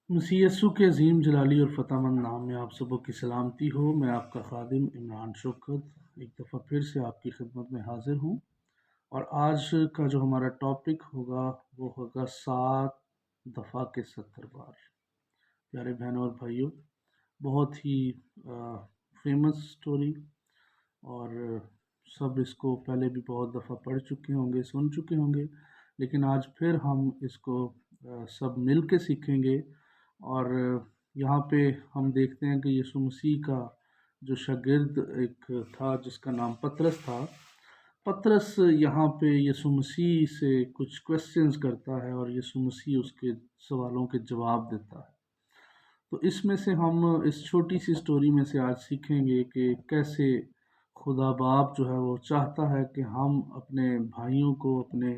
मसीह यस्सु के अजीम जलाली और फ़तेहमंद नाम में आप सबों की सलामती हो। मैं आपका खादिम इमरान शौकत एक दफ़ा फिर से आपकी खिदमत में हाज़िर हूँ। और आज का जो हमारा टॉपिक होगा वो होगा 7 दफ़ा के 70 बार। प्यारे बहनों और भाइयों, बहुत ही फेमस स्टोरी, और सब इसको पहले भी बहुत दफ़ा पढ़ चुके होंगे, सुन चुके होंगे, लेकिन आज फिर हम इसको सब मिल के सीखेंगे। और यहाँ पे हम देखते हैं कि यीशु मसीह का जो शागिर्द एक था जिसका नाम पतरस था। पतरस यहाँ पे यीशु मसीह से कुछ क्वेश्चंस करता है और यीशु मसीह उसके सवालों के जवाब देता है। तो इसमें से हम इस छोटी सी स्टोरी में से आज सीखेंगे कि कैसे खुदा बाप जो है वो चाहता है कि हम अपने भाइयों को, अपने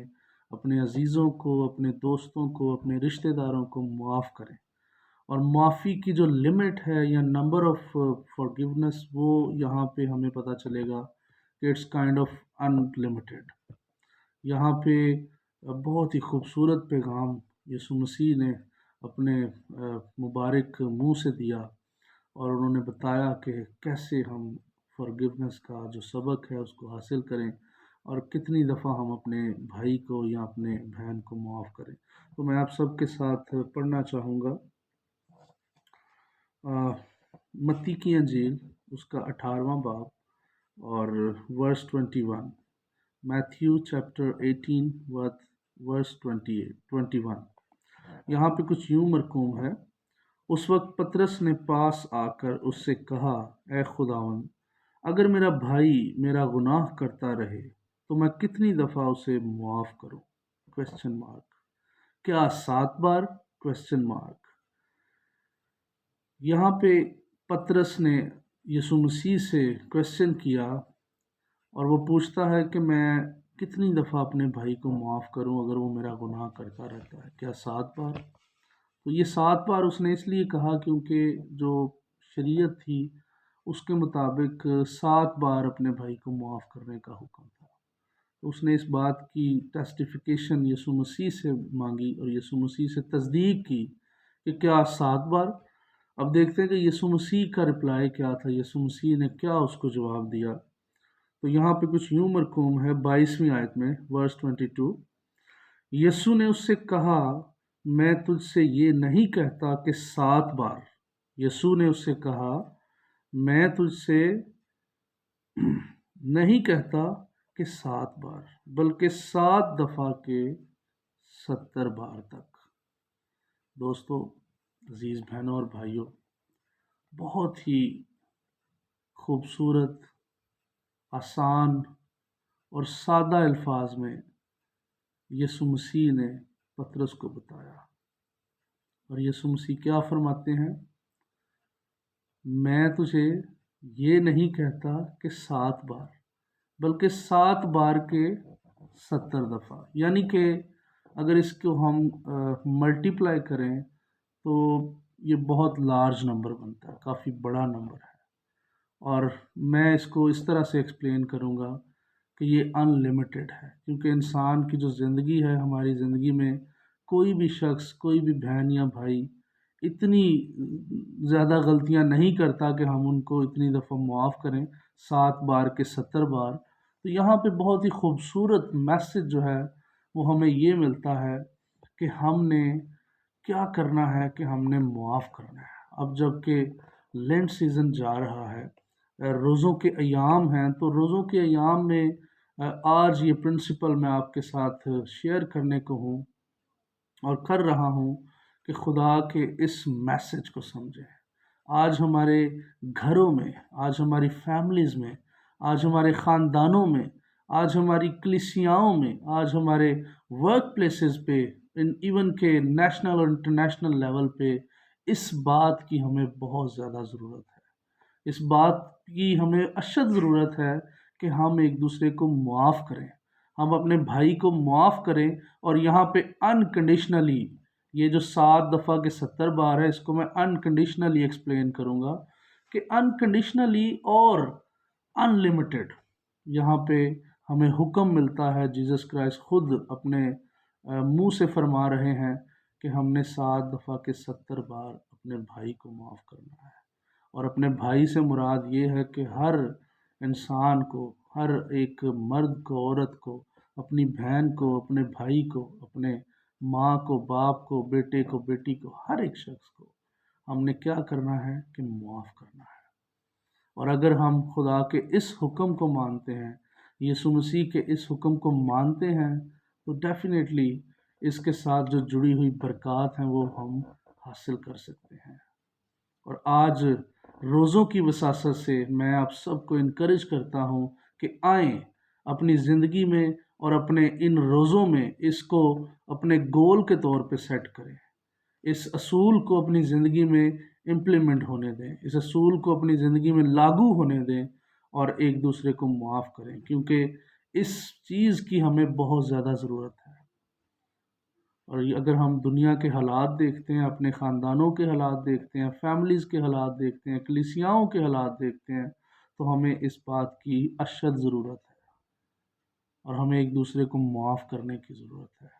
अपने अजीज़ों को, अपने दोस्तों को, अपने रिश्तेदारों को माफ़ करें। और माफ़ी की जो लिमिट है या नंबर ऑफ फॉरगिवनेस, वो यहाँ पे हमें पता चलेगा कि इट्स काइंड ऑफ अनलिमिटेड। यहाँ पे बहुत ही खूबसूरत पैगाम यीशु मसीह ने अपने मुबारक मुंह से दिया, और उन्होंने बताया कि कैसे हम फॉरगिवनेस का जो सबक है उसको हासिल करें, और कितनी दफ़ा हम अपने भाई को या अपने बहन को माफ़ करें। तो मैं आप सबके साथ पढ़ना चाहूँगा मत्ती की अंजील, उसका 18वां बाब और वर्स 21। Matthew chapter 18 verse 21। यहाँ पे कुछ यूं मरकूम है। उस वक्त पतरस ने पास आकर उससे कहा, ए खुदावन, अगर मेरा भाई मेरा गुनाह करता रहे तो मैं कितनी दफ़ा उसे मुआफ़ करूं? Question mark. क्या 7 बार? Question mark. यहाँ पे पतरस ने यीशु मसीह से क्वेश्चन किया, और वो पूछता है कि मैं कितनी दफ़ा अपने भाई को माफ़ करूं अगर वो मेरा गुनाह करता रहता है? क्या 7 बार? तो ये 7 बार उसने इसलिए कहा क्योंकि जो शरीयत थी उसके मुताबिक 7 बार अपने भाई को माफ़ करने का हुक्म था। तो उसने इस बात की टेस्टिफिकेशन यीशु मसीह से मांगी और यीशु मसीह से तस्दीक की कि क्या 7 बार? अब देखते हैं कि यीशु मसीह का रिप्लाई क्या था, यीशु मसीह ने क्या उसको जवाब दिया। तो यहाँ पे कुछ यूं मरकूम है 22वीं आयत में, वर्स 22। यीशु ने उससे कहा, मैं तुझसे ये नहीं कहता कि 7 बार। यीशु ने उससे कहा, मैं तुझसे नहीं कहता कि 7 बार, बल्कि 7 दफ़ा के 70 बार तक। दोस्तों, अजीज़ बहनों और भाइयों, बहुत ही खूबसूरत, आसान और सादा अल्फाज में यीशु मसीह ने पतरस को बताया। और यीशु मसीह क्या फरमाते हैं? मैं तुझे ये नहीं कहता कि 7 बार, बल्कि 7 बार के 70 दफ़ा। यानी कि अगर इसको हम मल्टीप्लाई करें तो ये बहुत लार्ज नंबर बनता है, काफ़ी बड़ा नंबर है। और मैं इसको इस तरह से एक्सप्लेन करूँगा कि ये अनलिमिटेड है, क्योंकि इंसान की जो ज़िंदगी है, हमारी ज़िंदगी में कोई भी शख्स, कोई भी बहन या भाई इतनी ज़्यादा गलतियाँ नहीं करता कि हम उनको इतनी दफ़ा मुआफ़ करें, 7 बार के 70 बार। तो यहाँ पे बहुत ही खूबसूरत मैसेज जो है वो हमें ये मिलता है कि हमने क्या करना है, कि हमने मुआफ़ करना है। अब जबकि लेंट सीज़न जा रहा है, रोज़ों के अयाम हैं, तो रोज़ों के अयाम में आज ये प्रिंसिपल मैं आपके साथ शेयर करने को हूँ और कर रहा हूँ कि खुदा के इस मैसेज को समझें। आज हमारे घरों में, आज हमारी फैमिलीज़ में, आज हमारे ख़ानदानों में, आज हमारी कलीसियाओं में, आज हमारे वर्क प्लेसेस पे, इवन के नेशनल और इंटरनेशनल लेवल पे इस बात की हमें बहुत ज़्यादा ज़रूरत है। इस बात की हमें अशद ज़रूरत है कि हम एक दूसरे को मुआफ़ करें, हम अपने भाई को मुआफ़ करें। और यहाँ पे अनकंडीशनली, ये जो 7 दफ़ा के 70 बार है, इसको मैं अनकंडीशनली एक्सप्लेन करूँगा कि अनकंडीशनली और अनलिमिटेड। यहाँ पे हमें हुक्म मिलता है, जीसस क्राइस्ट खुद अपने मुंह से फरमा रहे हैं کہ ہم نے 7 دفعہ کے 70 بار اپنے بھائی کو معاف کرنا ہے۔ اور اپنے بھائی سے مراد یہ ہے کہ ہر انسان کو، ہر ایک مرد کو، عورت کو، اپنی بہن کو، اپنے بھائی کو، اپنے ماں کو، باپ کو، بیٹے کو، بیٹی کو، ہر ایک شخص کو ہم نے کیا کرنا ہے کہ معاف کرنا ہے۔ اور اگر ہم خدا کے اس حکم کو مانتے ہیں، یسوع مسیح کے اس حکم کو مانتے ہیں، تو ڈیفینیٹلی اس کے ساتھ جو جڑی ہوئی برکات ہیں وہ ہم حاصل کر سکتے ہیں۔ اور آج روزوں کی وساست سے میں آپ سب کو انکریج کرتا ہوں کہ آئیں اپنی زندگی میں اور اپنے ان روزوں میں اس کو اپنے گول کے طور پہ سیٹ کریں، اس اصول کو اپنی زندگی میں امپلیمنٹ ہونے دیں، اس اصول کو اپنی زندگی میں لاگو ہونے دیں، اور ایک دوسرے کو معاف کریں، کیونکہ اس چیز کی ہمیں بہت زیادہ ضرورت ہے۔ اور اگر ہم دنیا کے حالات دیکھتے ہیں، اپنے خاندانوں کے حالات دیکھتے ہیں، فیملیز کے حالات دیکھتے ہیں، کلیسیاؤں کے حالات دیکھتے ہیں، تو ہمیں اس بات کی اشد ضرورت ہے، اور ہمیں ایک دوسرے کو معاف کرنے کی ضرورت ہے۔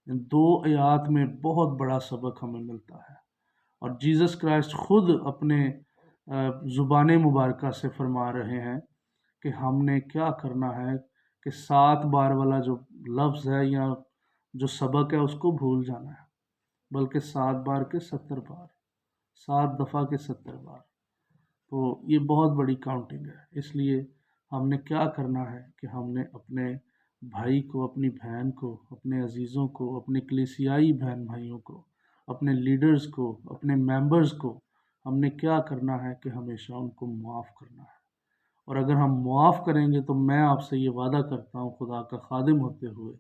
ان 2 آیات میں بہت بڑا سبق ہمیں ملتا ہے، اور جیزس کرائسٹ خود اپنے زبان مبارکہ سے فرما رہے ہیں کہ ہم نے کیا کرنا ہے کہ 7 بار والا جو لفظ ہے یا جو سبق ہے اس کو بھول جانا ہے، بلکہ 7 بار کے 70 بار، 7 دفعہ کے 70 بار۔ تو یہ بہت بڑی کاؤنٹنگ ہے۔ اس لیے ہم نے کیا کرنا ہے کہ ہم نے اپنے بھائی کو، اپنی بہن کو، اپنے عزیزوں کو، اپنے کلیسیائی بہن بھائیوں کو، اپنے لیڈرز کو، اپنے ممبرز کو، ہم نے کیا کرنا ہے کہ ہمیشہ ان کو معاف کرنا ہے۔ اور اگر ہم معاف کریں گے تو میں آپ سے یہ وعدہ کرتا ہوں خدا کا خادم ہوتے ہوئے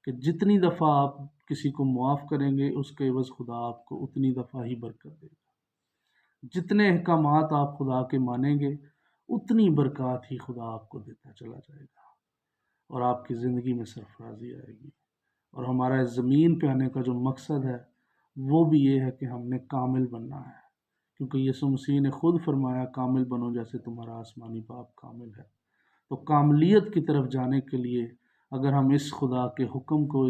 کہ جتنی دفعہ آپ کسی کو معاف کریں گے اس کے عوض خدا آپ کو اتنی دفعہ ہی برکت دے گا۔ جتنے احکامات آپ خدا کے مانیں گے اتنی برکات ہی خدا آپ کو دیتا چلا جائے گا، اور آپ کی زندگی میں سرفرازی آئے گی۔ اور ہمارا اس زمین پہ آنے کا جو مقصد ہے وہ بھی یہ ہے کہ ہم نے کامل بننا ہے، کیونکہ یسوع مسیح نے خود فرمایا کامل بنو جیسے تمہارا آسمانی باپ کامل ہے۔ تو کاملیت کی طرف جانے کے لیے اگر ہم اس خدا کے حکم کو،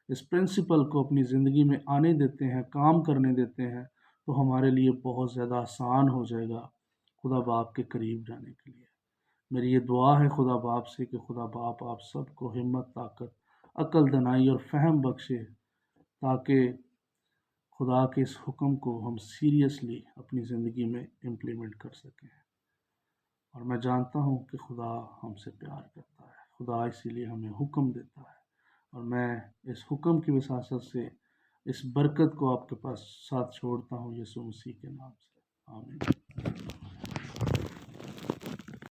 اس پرنسپل کو اپنی زندگی میں آنے دیتے ہیں، کام کرنے دیتے ہیں، تو ہمارے لیے بہت زیادہ آسان ہو جائے گا خدا باپ کے قریب جانے کے لیے۔ میری یہ دعا ہے خدا باپ سے کہ خدا باپ آپ سب کو ہمت، طاقت، عقل، دانائی اور فہم بخشے، تاکہ خدا کے اس حکم کو ہم سیریسلی اپنی زندگی میں امپلیمنٹ کر سکیں۔ اور میں جانتا ہوں کہ خدا ہم سے پیار کرتا ہے، خدا اسی لیے ہمیں حکم دیتا ہے، اور میں اس حکم کی وساست سے اس برکت کو آپ کے پاس ساتھ چھوڑتا ہوں یسوع مسیح کے نام سے، آمین۔